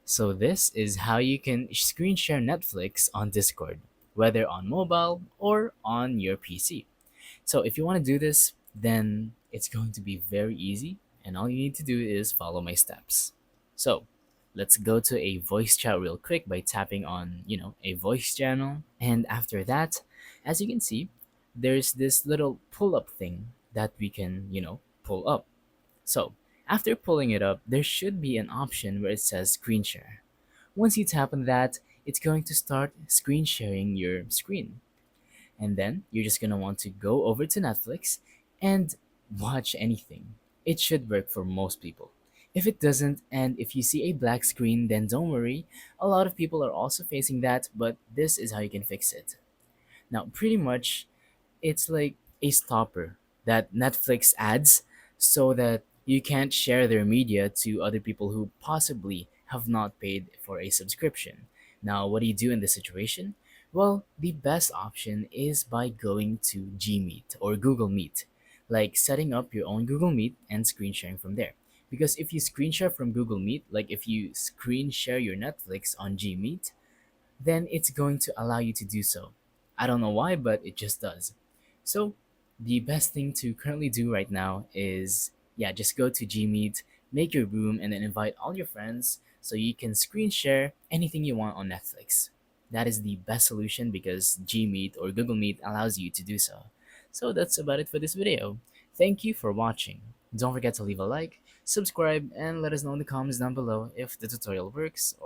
So this is how you can screen share Netflix on Discord, whether on mobile or on your PC. So if you want to do this, then it's going to be very easy, and all you need to do is follow my steps. So let's go to a voice chat real quick by tapping on, a voice channel. And after that, as you can see, there's this little pull up thing that we can, pull up. So after pulling it up, there should be an option where it says screen share. Once you tap on that, it's going to start screen sharing your screen. And then you're just gonna want to go over to Netflix and watch anything. It should work for most people. If it doesn't, and if you see a black screen, then don't worry. A lot of people are also facing that, but this is how you can fix it. Now, pretty much, it's like a stopper that Netflix adds so that you can't share their media to other people who possibly have not paid for a subscription. Now, what do you do in this situation? Well, the best option is by going to Gmeet or Google Meet, like setting up your own Google Meet and screen sharing from there. Because if you screen share from Google Meet, like if you screen share your Netflix on Gmeet, then it's going to allow you to do so. I don't know why, but it just does. So, the best thing to currently do right now is, yeah, just go to Gmeet, make your room, and then invite all your friends so you can screen share anything you want on Netflix. That is the best solution because Gmeet or Google Meet allows you to do so. So, that's about it for this video. Thank you for watching. Don't forget to leave a like, subscribe, and let us know in the comments down below if the tutorial works